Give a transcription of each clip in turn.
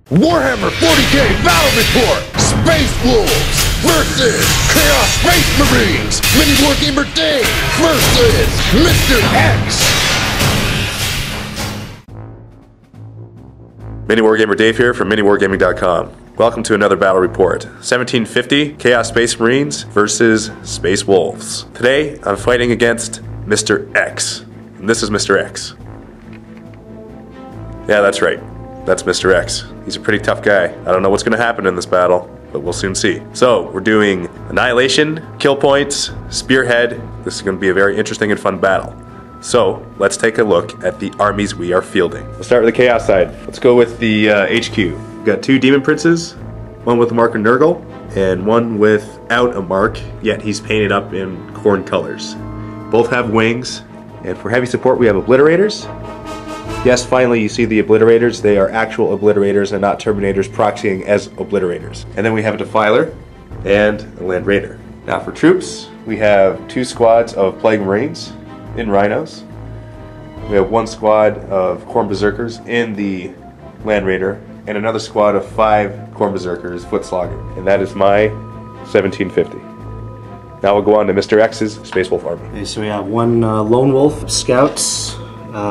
Warhammer 40k Battle Report! Space Wolves versus Chaos Space Marines! Mini Wargamer Dave versus Mr. X! Mini Wargamer Dave here from miniwargaming.com. Welcome to another battle report. 1750 Chaos Space Marines versus Space Wolves. Today I'm fighting against Mr. X. And this is Mr. X. Yeah, that's right. That's Mr. X. He's a pretty tough guy. I don't know what's going to happen in this battle, but we'll soon see. So, we're doing Annihilation, Kill Points, Spearhead. This is going to be a very interesting and fun battle. So, let's take a look at the armies we are fielding. We'll start with the Chaos side. Let's go with the HQ. We've got two Demon Princes, one with a mark of Nurgle, and one without a mark, yet he's painted up in Khorne colors. Both have wings, and for heavy support we have Obliterators. Yes, finally you see the Obliterators. They are actual Obliterators and not Terminators proxying as Obliterators. And then we have a Defiler and a Land Raider. Now for troops, we have two squads of Plague Marines in Rhinos. We have one squad of Khorne Berserkers in the Land Raider, and another squad of 5 Khorne Berserkers foot slogging. And that is my 1750. Now we'll go on to Mr. X's Space Wolf army. Okay, so we have one Lone Wolf Scouts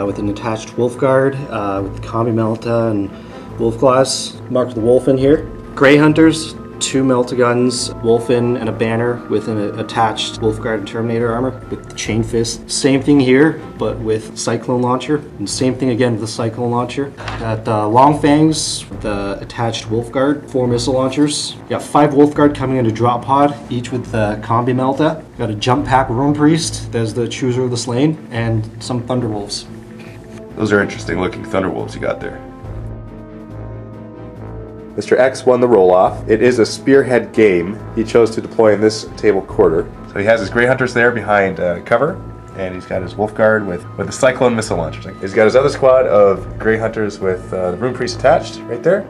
with an attached Wolf Guard with the Combi Melta and Wolf Glass. Marked the Wolf in here. Grey Hunters, 2 Melta Guns, Wolf in, and a banner with an attached Wolf Guard and Terminator armor with the Chain Fist. Same thing here, but with Cyclone Launcher, and same thing again with the Cyclone Launcher. Got Long Fangs with the attached Wolf Guard, 4 missile launchers. Got 5 Wolf Guard coming into drop pod, each with the Combi Melta. Got a Jump Pack Rune Priest, there's the Chooser of the Slain, and some Thunderwolves. Those are interesting looking Thunderwolves you got there. Mr. X won the roll-off. It is a Spearhead game. He chose to deploy in this table quarter. So he has his Grey Hunters there behind cover, and he's got his Wolf Guard with the Cyclone missile launchers. He's got his other squad of Grey Hunters with the Rune Priest attached right there,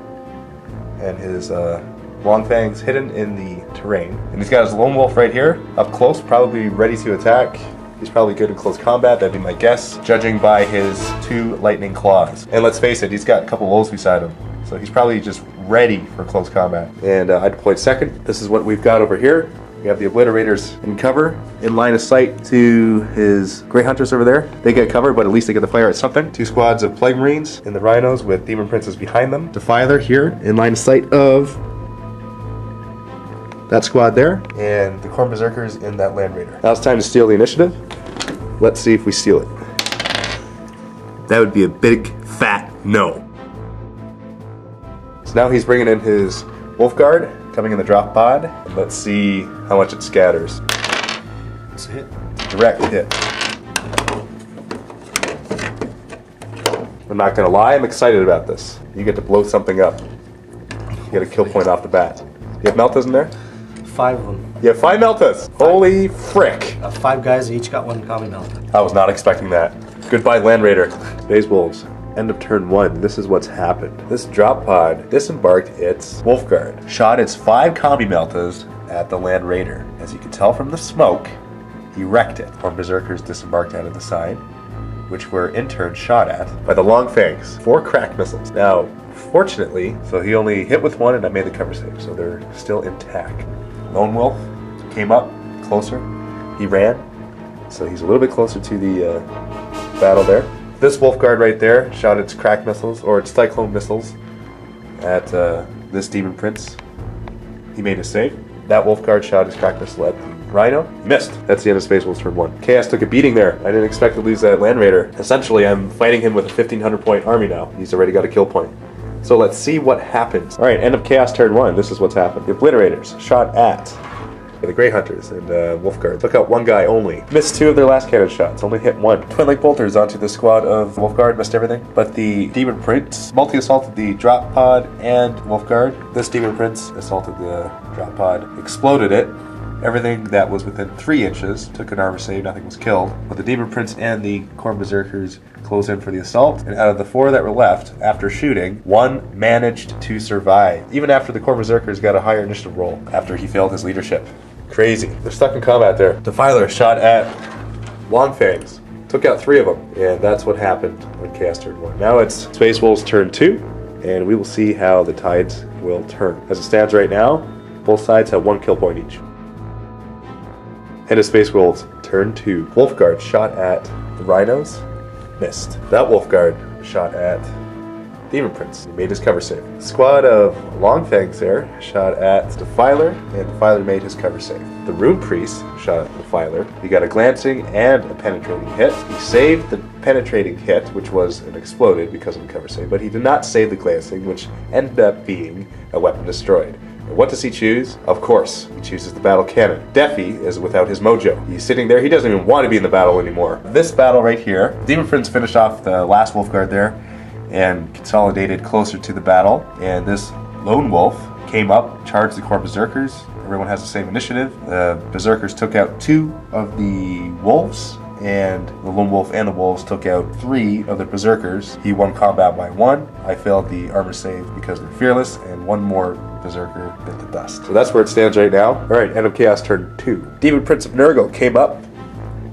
and his Long Fangs hidden in the terrain. And he's got his Lone Wolf right here, up close, probably ready to attack. He's probably good in close combat, that'd be my guess, judging by his 2 Lightning Claws. And let's face it, he's got a couple wolves beside him, so he's probably just ready for close combat. And I deployed second. This is what we've got over here. We have the Obliterators in cover, in line of sight to his Grey Hunters over there. They get covered, but at least they get the fire at something. 2 squads of Plague Marines in the Rhinos with Demon Princes behind them. Defiler here, in line of sight of that squad there, and the Khorne Berserkers in that Land Raider. Now it's time to steal the initiative. Let's see if we steal it. That would be a big, fat no. So now he's bringing in his Wolf Guard, coming in the drop pod. Let's see how much it scatters. It's a hit. Direct hit. I'm not gonna lie, I'm excited about this. You get to blow something up. You get a kill point off the bat. You have Meltas in there? 5 of them. You have 5 Meltas! Holy frick! 5 guys, each got 1 Combi Melta. I was not expecting that. Goodbye, Land Raider. Space Wolves. End of turn 1. This is what's happened. This drop pod disembarked its Wolf Guard, shot its 5 Combi Meltas at the Land Raider. As you can tell from the smoke, he wrecked it. Khorne Berserkers disembarked out of the side, which were in turn shot at by the Long Fangs. 4 crack missiles. Now, fortunately, so he only hit with 1 and I made the cover save, so they're still intact. Lone Wolf came up closer. He ran, so he's a little bit closer to the battle there. This Wolf Guard right there shot its crack missiles, or its Cyclone missiles, at this Demon Prince. He made a save. That Wolf Guard shot his crack missile at the Rhino. Missed. That's the end of Space Wolves turn 1. Chaos took a beating there. I didn't expect to lose that Land Raider. Essentially, I'm fighting him with a 1500 point army now. He's already got a kill point. So let's see what happens. Alright, end of Chaos turn 1. This is what's happened. The Obliterators shot at the Grey Hunters and Wolf Guard. Took out 1 guy only. Missed 2 of their last cannon shots. Only hit 1. Twin Link Bolters onto the squad of Wolf Guard. Missed everything. But the Demon Prince multi-assaulted the drop pod and Wolf Guard. This Demon Prince assaulted the drop pod. Exploded it. Everything that was within 3 inches took an armor save, nothing was killed. But the Demon Prince and the Khorne Berserkers closed in for the assault, and out of the 4 that were left, after shooting, 1 managed to survive. Even after the Khorne Berserkers got a higher initiative roll, after he failed his leadership. Crazy. They're stuck in combat there. Defiler shot at Long Fangs. Took out 3 of them, and that's what happened when Chaos turn 1. Now it's Space Wolves turn 2. and we will see how the tides will turn. As it stands right now, both sides have 1 kill point each. End of Space Wolves, turn 2. Wolfguard shot at the Rhinos, missed. That Wolfguard shot at Demon Prince. He made his cover save. Squad of Longfangs there shot at Defiler, and Defiler made his cover save. The Rune Priest shot at Defiler. He got a glancing and a penetrating hit. He saved the penetrating hit, which was an exploded because of the cover save, but he did not save the glancing, which ended up being a weapon destroyed. And what does he choose? Of course, he chooses the battle cannon. Deafy is without his mojo. He's sitting there, he doesn't even want to be in the battle anymore. This battle right here, Demon Prince finished off the last Wolfguard there and consolidated closer to the battle, and this lone wolf came up, charged the core berserkers. Everyone has the same initiative. The berserkers took out 2 of the wolves, and the lone wolf and the wolves took out 3 of the berserkers. He won combat by 1. I failed the armor save because they're fearless, and 1 more berserker bit the dust. So that's where it stands right now. Alright, End of Chaos turn 2. Demon Prince of Nurgle came up,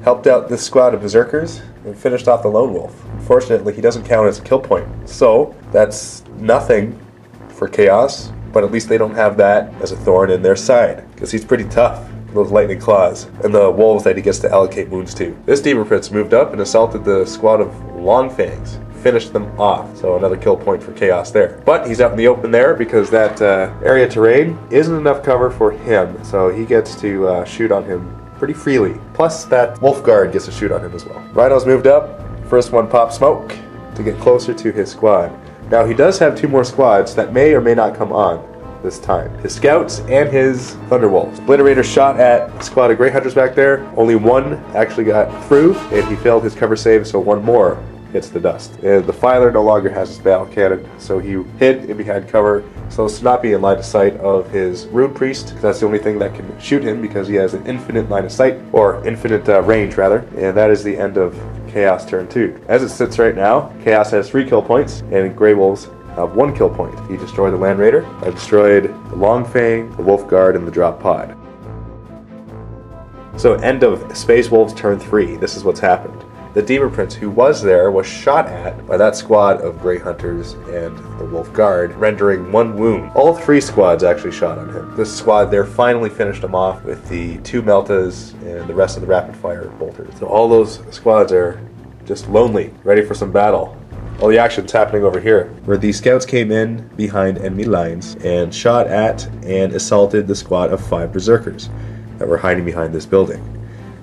helped out this squad of berserkers, and finished off the lone wolf. Unfortunately, he doesn't count as a kill point. So, that's nothing for Chaos, but at least they don't have that as a thorn in their side, because he's pretty tough. Those lightning claws, and the wolves that he gets to allocate wounds to. This Demon Prince moved up and assaulted the squad of Longfangs, finished them off, so another kill point for Chaos there. But he's out in the open there because that area terrain isn't enough cover for him, so he gets to shoot on him pretty freely. Plus that Wolf Guard gets to shoot on him as well. Rhino's moved up, first one pop smoke to get closer to his squad. Now he does have 2 more squads that may or may not come on this time. His scouts and his Thunderwolves. Obliterator shot at a squad of Grey Hunters back there. Only 1 actually got through, and he failed his cover save, so 1 more hits the dust. And the Filer no longer has his battle cannon, so he hid in behind cover, so as to not be in line of sight of his Rune Priest. That's the only thing that can shoot him because he has an infinite line of sight, or infinite range rather, and that is the end of Chaos turn 2. As it sits right now, Chaos has 3 kill points, and Grey Wolves have 1 kill point. He destroyed the Land Raider. I destroyed the Longfang, the Wolf Guard, and the Drop Pod. So end of Space Wolves turn 3. This is what's happened. The Demon Prince, who was there, was shot at by that squad of Grey Hunters and the Wolf Guard, rendering 1 wound. All 3 squads actually shot on him. This squad there finally finished him off with the 2 Meltas and the rest of the rapid fire bolters. So all those squads are just lonely, ready for some battle. All the action's happening over here, where the scouts came in behind enemy lines and shot at and assaulted the squad of 5 berserkers that were hiding behind this building.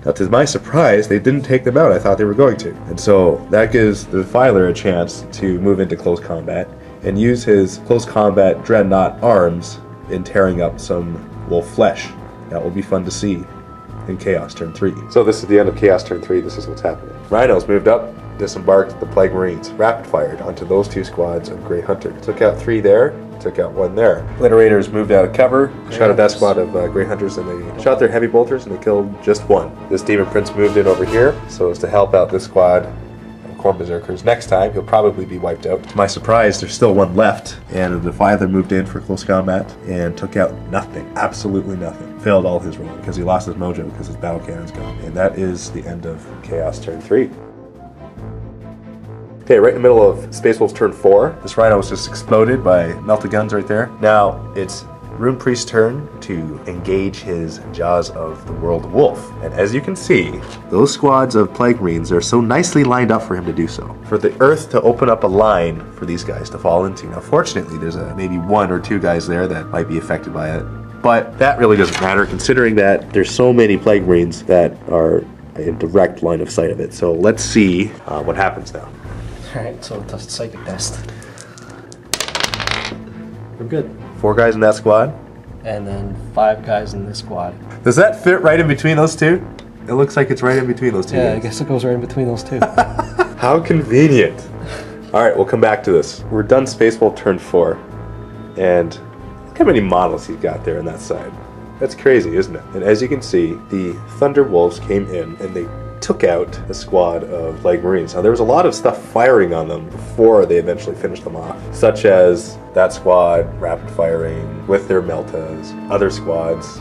Now, to my surprise, they didn't take them out. I thought they were going to. And so that gives the Filer a chance to move into close combat and use his close combat dreadnought arms in tearing up some wolf flesh. That will be fun to see in Chaos turn 3. So this is the end of Chaos turn 3. This is what's happening. Rhinos moved up, disembarked the Plague Marines, rapid fired onto those 2 squads of Grey Hunter. Took out 3 there, took out 1 there. Obliterators moved out of cover, shot at that squad of Grey Hunters, and they shot their heavy bolters and they killed just 1. This Demon Prince moved in over here so as to help out this squad of Corn Berserkers. Next time he'll probably be wiped out. To my surprise, there's still 1 left, and the Defiler moved in for close combat and took out nothing, absolutely nothing. Failed all his rolling because he lost his mojo because his battle cannon's gone. And that is the end of Chaos turn 3. Okay, right in the middle of Space Wolves turn 4, this Rhino was just exploded by melted guns right there. Now, it's Rune Priest's turn to engage his Jaws of the World Wolf. And as you can see, those squads of Plague Marines are so nicely lined up for him to do so. For the Earth to open up a line for these guys to fall into. Now, fortunately, there's maybe 1 or 2 guys there that might be affected by it. But that really doesn't matter, considering that there's so many Plague Marines that are in direct line of sight of it. So let's see what happens now. Alright, so it's a psychic test. We're good. 4 guys in that squad. And then 5 guys in this squad. Does that fit right in between those 2? It looks like it's right in between those 2 Yeah, guys. I guess it goes right in between those 2. How convenient. Alright, we'll come back to this. We're done Space Wolf turn 4. And look how many models he's got there on that side. That's crazy, isn't it? And as you can see, the Thunder Wolves came in and they took out a squad of Plague Marines. Now, there was a lot of stuff firing on them before they eventually finished them off, such as that squad rapid firing with their Meltas, other squads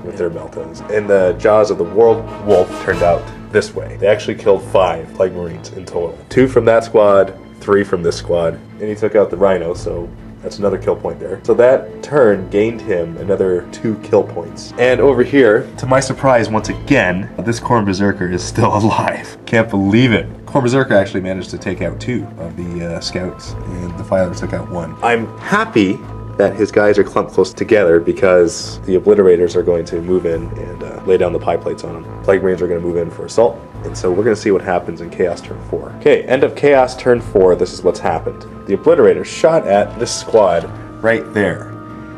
with their Meltas. And the Jaws of the World Wolf turned out this way. They actually killed 5 Plague Marines in total. 2 from that squad, 3 from this squad. And he took out the Rhino, so that's another kill point there. So that turn gained him another 2 kill points. And over here, to my surprise once again, this Khorne Berserker is still alive. Can't believe it. Khorne Berserker actually managed to take out 2 of the scouts, and the Defiler took out 1. I'm happy that his guys are clumped close together because the Obliterators are going to move in and lay down the pie plates on them. Plague Marines are going to move in for assault, and so we're going to see what happens in Chaos turn 4. Okay, end of Chaos turn 4, this is what's happened. The Obliterators shot at this squad right there,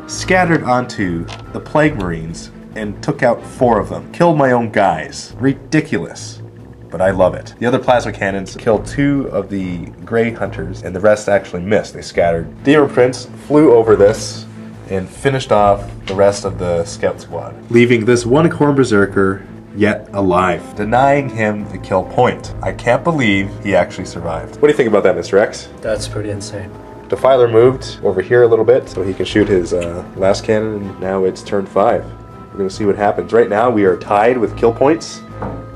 scattered onto the Plague Marines, and took out 4 of them. Killed my own guys. Ridiculous. But I love it. The other plasma cannons killed 2 of the Grey Hunters, and the rest actually missed. They scattered. Demon Prince flew over this and finished off the rest of the scout squad, leaving this one Khorne Berserker yet alive, denying him the kill point. I can't believe he actually survived. What do you think about that, Mr. X? That's pretty insane. Defiler moved over here a little bit so he can shoot his last cannon, and now it's turn 5. We're going to see what happens. Right now we are tied with kill points,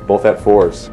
both at 4s.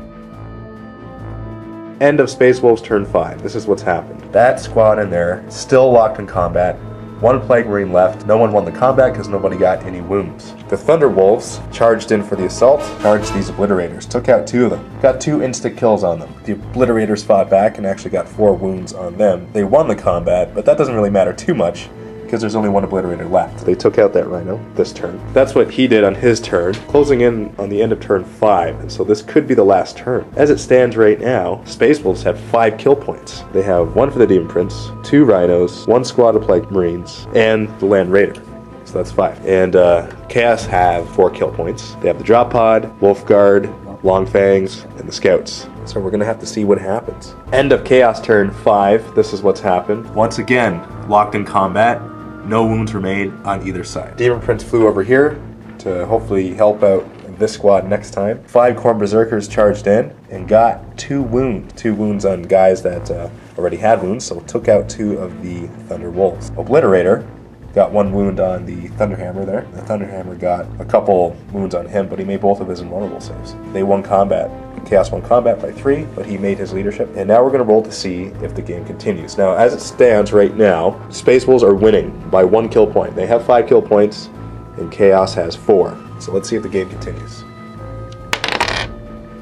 End of Space Wolves turn 5. This is what's happened. That squad in there, still locked in combat. 1 Plague Marine left. No one won the combat because nobody got any wounds. The Thunder Wolves charged in for the assault, charged these Obliterators, took out 2 of them. Got 2 instant kills on them. The Obliterators fought back and actually got 4 wounds on them. They won the combat, but that doesn't really matter too much because there's only 1 Obliterator left. They took out that Rhino this turn. That's what he did on his turn, closing in on the end of turn 5, and so this could be the last turn. As it stands right now, Space Wolves have 5 kill points. They have 1 for the Demon Prince, 2 Rhinos, 1 squad of Plague Marines, and the Land Raider. So that's 5. And Chaos have 4 kill points. They have the Drop Pod, Wolf Guard, Long Fangs, and the Scouts. So we're gonna have to see what happens. End of Chaos turn 5, this is what's happened. Once again, locked in combat. No wounds were made on either side. Demon Prince flew over here to hopefully help out this squad next time. 5 Khorne Berserkers charged in and got 2 wounds. 2 wounds on guys that already had wounds, so took out 2 of the Thunder Wolves. Obliterator got 1 wound on the Thunderhammer there. The Thunderhammer got a couple wounds on him, but he made both of his invulnerable saves. They won combat. Chaos won combat by 3, but he made his leadership. And now we're going to roll to see if the game continues. Now, as it stands right now, Space Wolves are winning by 1 kill point. They have 5 kill points, and Chaos has 4. So let's see if the game continues.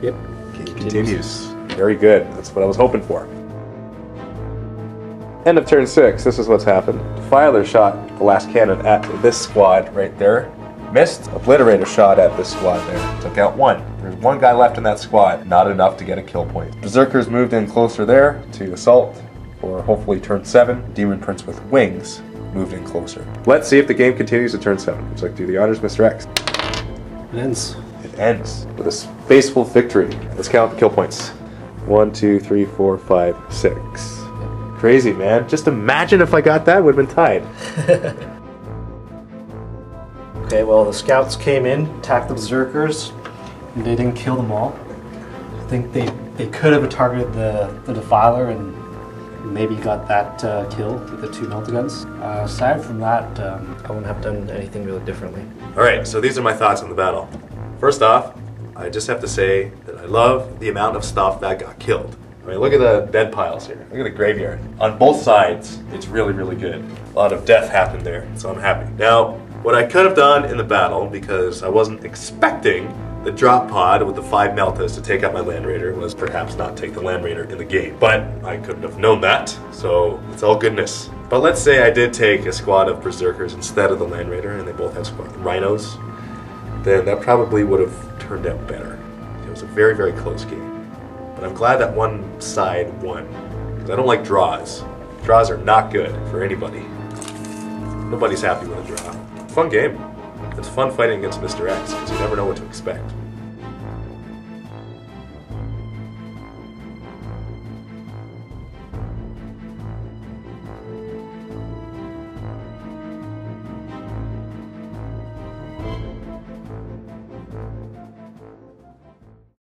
Yep. Game continues. Very good. That's what I was hoping for. End of turn 6. This is what's happened. Defiler shot the last cannon at this squad right there. Missed. Obliterator shot at this squad there. Took out 1. There's 1 guy left in that squad. Not enough to get a kill point. Berserkers moved in closer there to assault for hopefully turn 7. Demon Prince with wings moved in closer. Let's see if the game continues to turn 7. Would you like to do the honors, Mr. X? It ends. It ends with a spaceful victory. Let's count the kill points. 1, 2, 3, 4, 5, 6. Crazy, man. Just imagine if I got that, would have been tied. Okay, well, the scouts came in, attacked the Berserkers, and they didn't kill them all. I think they could have targeted the Defiler and maybe got that kill with the 2 meltaguns. Aside from that, I wouldn't have done anything really differently. Alright, so these are my thoughts on the battle. First off, I just have to say that I love the amount of stuff that got killed. I mean, look at the dead piles here. Look at the graveyard. On both sides, it's really, really good. A lot of death happened there, so I'm happy. Now, what I could have done in the battle, because I wasn't expecting the drop pod with the 5 Meltas to take out my Land Raider, was perhaps not take the Land Raider in the game. But I couldn't have known that, so it's all goodness. But let's say I did take a squad of Berserkers instead of the Land Raider, and they both had Rhinos, then that probably would have turned out better. It was a very, very close game. But I'm glad that one side won, because I don't like draws. Draws are not good for anybody. Nobody's happy with a draw. Fun game. It's fun fighting against Mr. X, because you never know what to expect.